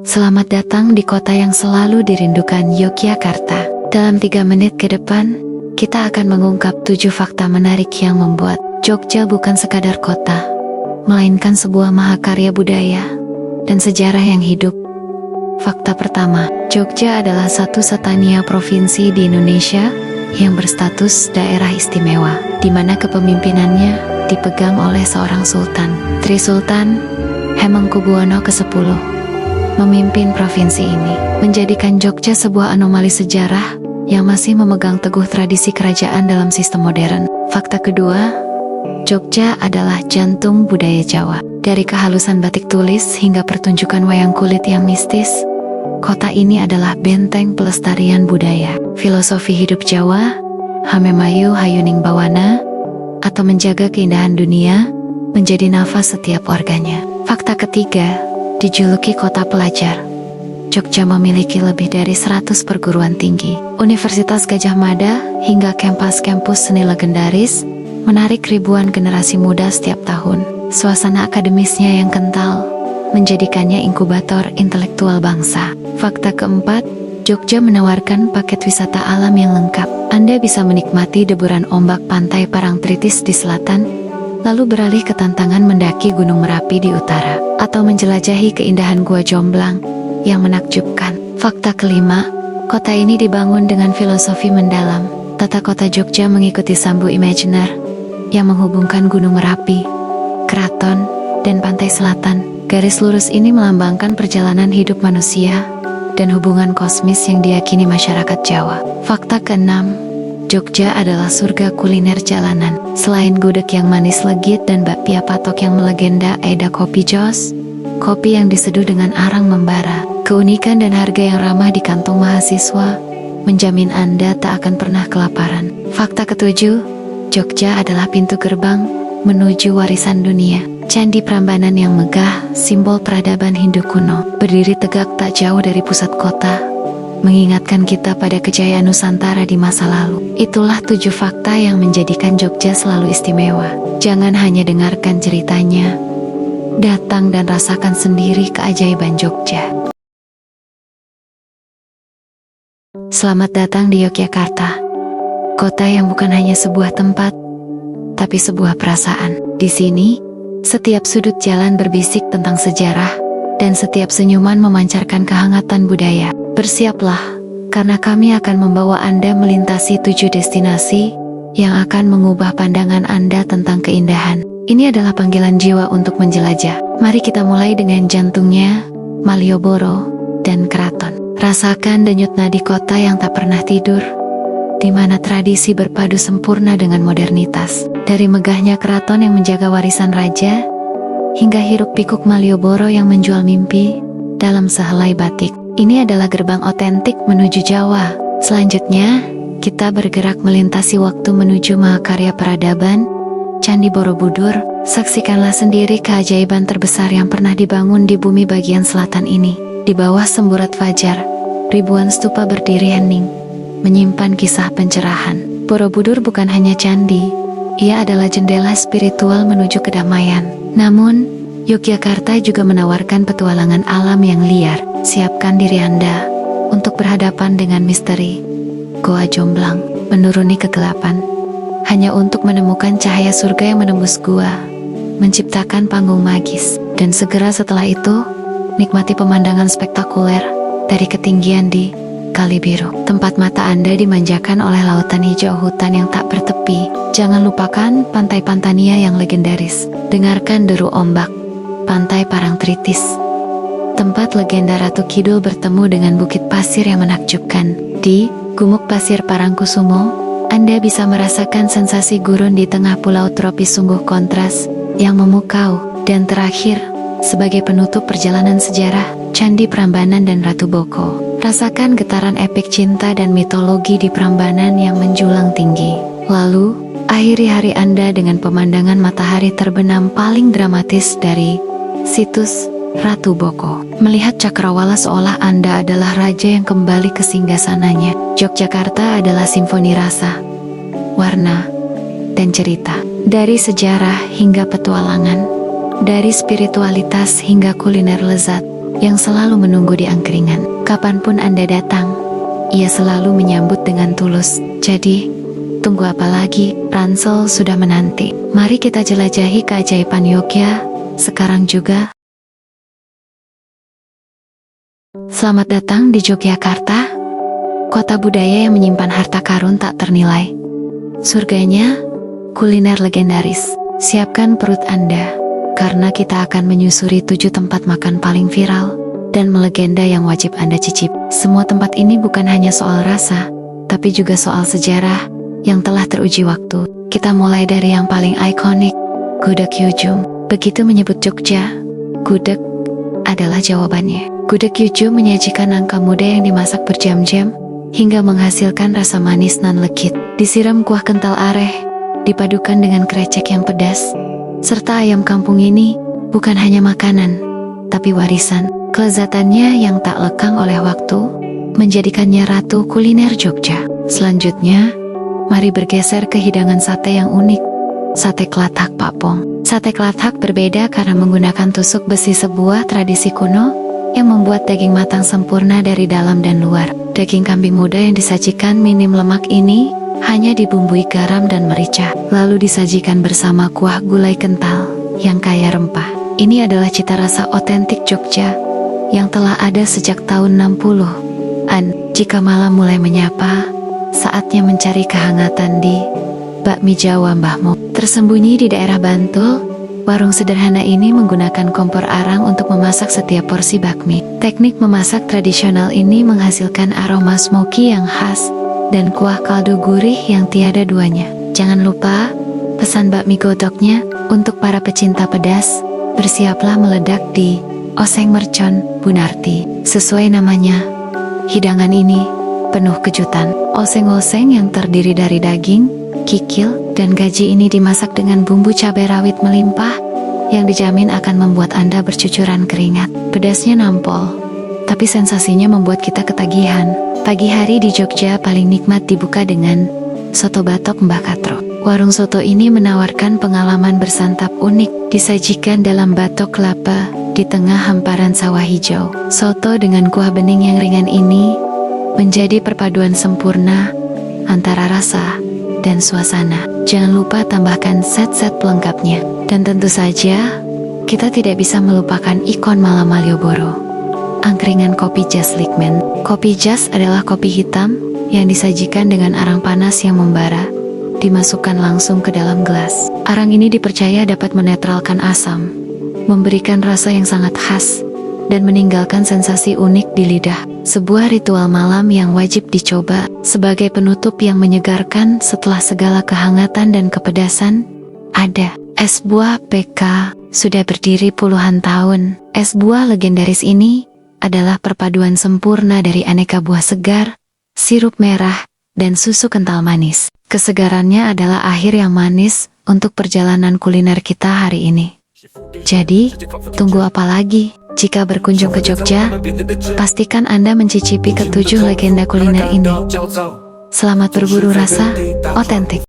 Selamat datang di kota yang selalu dirindukan, Yogyakarta. Dalam 3 menit ke depan, kita akan mengungkap 7 fakta menarik yang membuat Jogja bukan sekadar kota, melainkan sebuah mahakarya budaya dan sejarah yang hidup. Fakta pertama, Jogja adalah satu-satunya provinsi di Indonesia yang berstatus daerah istimewa, di mana kepemimpinannya dipegang oleh seorang sultan. Tri Sultan Hamengkubuwono ke-10 memimpin provinsi ini, menjadikan Jogja sebuah anomali sejarah yang masih memegang teguh tradisi kerajaan dalam sistem modern. Fakta kedua, Jogja adalah jantung budaya Jawa. Dari kehalusan batik tulis hingga pertunjukan wayang kulit yang mistis, kota ini adalah benteng pelestarian budaya. Filosofi hidup Jawa, Hamemayu Hayuning Bawana, atau menjaga keindahan dunia, menjadi nafas setiap warganya. Fakta ketiga, dijuluki kota pelajar, Jogja memiliki lebih dari 100 perguruan tinggi, Universitas Gadjah Mada, hingga kampus-kampus seni legendaris, menarik ribuan generasi muda setiap tahun. Suasana akademisnya yang kental, menjadikannya inkubator intelektual bangsa. Fakta keempat, Jogja menawarkan paket wisata alam yang lengkap. Anda bisa menikmati deburan ombak pantai Parangtritis di selatan, lalu beralih ke tantangan mendaki Gunung Merapi di utara, atau menjelajahi keindahan Gua Jomblang yang menakjubkan. Fakta kelima, kota ini dibangun dengan filosofi mendalam. Tata kota Jogja mengikuti Sambu Imaginer yang menghubungkan Gunung Merapi, keraton, dan pantai selatan. Garis lurus ini melambangkan perjalanan hidup manusia dan hubungan kosmis yang diyakini masyarakat Jawa. Fakta keenam, Jogja adalah surga kuliner jalanan. Selain gudeg yang manis legit dan bakpia patok yang melegenda, ada kopi jos, kopi yang diseduh dengan arang membara. Keunikan dan harga yang ramah di kantong mahasiswa menjamin Anda tak akan pernah kelaparan. Fakta ketujuh, Jogja adalah pintu gerbang menuju warisan dunia. Candi Prambanan yang megah, simbol peradaban Hindu kuno, berdiri tegak tak jauh dari pusat kota, mengingatkan kita pada kejayaan Nusantara di masa lalu. Itulah 7 fakta yang menjadikan Jogja selalu istimewa. Jangan hanya dengarkan ceritanya, datang dan rasakan sendiri keajaiban Jogja. Selamat datang di Yogyakarta, kota yang bukan hanya sebuah tempat, tapi sebuah perasaan. Di sini, setiap sudut jalan berbisik tentang sejarah, dan setiap senyuman memancarkan kehangatan budaya. Bersiaplah, karena kami akan membawa Anda melintasi 7 destinasi yang akan mengubah pandangan Anda tentang keindahan. Ini adalah panggilan jiwa untuk menjelajah. Mari kita mulai dengan jantungnya, Malioboro dan keraton. Rasakan denyut nadi kota yang tak pernah tidur, di mana tradisi berpadu sempurna dengan modernitas. Dari megahnya keraton yang menjaga warisan raja, hingga hiruk-pikuk Malioboro yang menjual mimpi dalam sehelai batik. Ini adalah gerbang otentik menuju Jawa. Selanjutnya, kita bergerak melintasi waktu menuju mahakarya peradaban, Candi Borobudur. Saksikanlah sendiri keajaiban terbesar yang pernah dibangun di bumi bagian selatan ini. Di bawah semburat fajar, ribuan stupa berdiri hening, menyimpan kisah pencerahan. Borobudur bukan hanya candi, ia adalah jendela spiritual menuju kedamaian. Namun, Yogyakarta juga menawarkan petualangan alam yang liar. Siapkan diri Anda untuk berhadapan dengan misteri Gua Jomblang, menuruni kegelapan, hanya untuk menemukan cahaya surga yang menembus gua, menciptakan panggung magis. Dan segera setelah itu, nikmati pemandangan spektakuler dari ketinggian di Kali Biru. Tempat mata Anda dimanjakan oleh lautan hijau hutan yang tak bertepi. Jangan lupakan pantai Pantania yang legendaris. Dengarkan deru ombak pantai Parangtritis, tempat legenda Ratu Kidul bertemu dengan bukit pasir yang menakjubkan. Di Gumuk Pasir Parangkusumo, Anda bisa merasakan sensasi gurun di tengah pulau tropis sungguh kontras yang memukau. Dan terakhir, sebagai penutup perjalanan sejarah, Candi Prambanan dan Ratu Boko. Rasakan getaran epik cinta dan mitologi di Prambanan yang menjulang tinggi. Lalu, akhiri hari Anda dengan pemandangan matahari terbenam paling dramatis dari situs Ratu Boko. Melihat cakrawala seolah Anda adalah raja yang kembali ke singgasananya. Yogyakarta adalah simfoni rasa, warna, dan cerita. Dari sejarah hingga petualangan, dari spiritualitas hingga kuliner lezat, yang selalu menunggu di angkringan. Kapanpun Anda datang, ia selalu menyambut dengan tulus. Jadi, tunggu apa lagi? Ransel sudah menanti. Mari kita jelajahi keajaiban Yogya sekarang juga. Selamat datang di Yogyakarta, kota budaya yang menyimpan harta karun tak ternilai. Surganya, kuliner legendaris. Siapkan perut Anda, karena kita akan menyusuri 7 tempat makan paling viral dan melegenda yang wajib Anda cicip. Semua tempat ini bukan hanya soal rasa, tapi juga soal sejarah yang telah teruji waktu. Kita mulai dari yang paling ikonik, Gudeg Yujum. Begitu menyebut Jogja, gudeg adalah jawabannya. Gudeg Yujum menyajikan nangka muda yang dimasak berjam-jam hingga menghasilkan rasa manis nan legit. Disiram kuah kental areh, dipadukan dengan krecek yang pedas, serta ayam kampung ini bukan hanya makanan, tapi warisan. Kelezatannya yang tak lekang oleh waktu menjadikannya ratu kuliner Jogja. Selanjutnya, mari bergeser ke hidangan sate yang unik, sate kelathak Pak Pong. Sate kelathak berbeda karena menggunakan tusuk besi, sebuah tradisi kuno yang membuat daging matang sempurna dari dalam dan luar. Daging kambing muda yang disajikan minim lemak ini hanya dibumbui garam dan merica, lalu disajikan bersama kuah gulai kental yang kaya rempah. Ini adalah cita rasa otentik Jogja yang telah ada sejak tahun 60-an. Jika malam mulai menyapa, saatnya mencari kehangatan di Bakmi Jawa Mbah Mo. Tersembunyi di daerah Bantul, warung sederhana ini menggunakan kompor arang untuk memasak setiap porsi bakmi. Teknik memasak tradisional ini menghasilkan aroma smoky yang khas dan kuah kaldu gurih yang tiada duanya. Jangan lupa pesan bakmi godoknya. Untuk para pecinta pedas, bersiaplah meledak di Oseng Mercon Bunarti. Sesuai namanya, hidangan ini penuh kejutan. Oseng-oseng yang terdiri dari daging, kikil, dan gaji ini dimasak dengan bumbu cabai rawit melimpah yang dijamin akan membuat Anda bercucuran keringat. Pedasnya nampol, tapi sensasinya membuat kita ketagihan. Pagi hari di Jogja paling nikmat dibuka dengan soto batok Mbah Katro. Warung soto ini menawarkan pengalaman bersantap unik, disajikan dalam batok kelapa di tengah hamparan sawah hijau. Soto dengan kuah bening yang ringan ini menjadi perpaduan sempurna antara rasa dan suasana. Jangan lupa tambahkan set-set pelengkapnya. Dan tentu saja, kita tidak bisa melupakan ikon Malam Malioboro, angkringan kopi jas Likmen. Kopi jas adalah kopi hitam yang disajikan dengan arang panas yang membara, dimasukkan langsung ke dalam gelas. Arang ini dipercaya dapat menetralkan asam, memberikan rasa yang sangat khas, dan meninggalkan sensasi unik di lidah. Sebuah ritual malam yang wajib dicoba sebagai penutup yang menyegarkan setelah segala kehangatan dan kepedasan. Ada es buah PK, sudah berdiri puluhan tahun. Es buah legendaris ini adalah perpaduan sempurna dari aneka buah segar, sirup merah, dan susu kental manis. Kesegarannya adalah akhir yang manis untuk perjalanan kuliner kita hari ini. Jadi, tunggu apa lagi? Jika berkunjung ke Jogja, pastikan Anda mencicipi ke-7 legenda kuliner ini. Selamat berburu rasa otentik.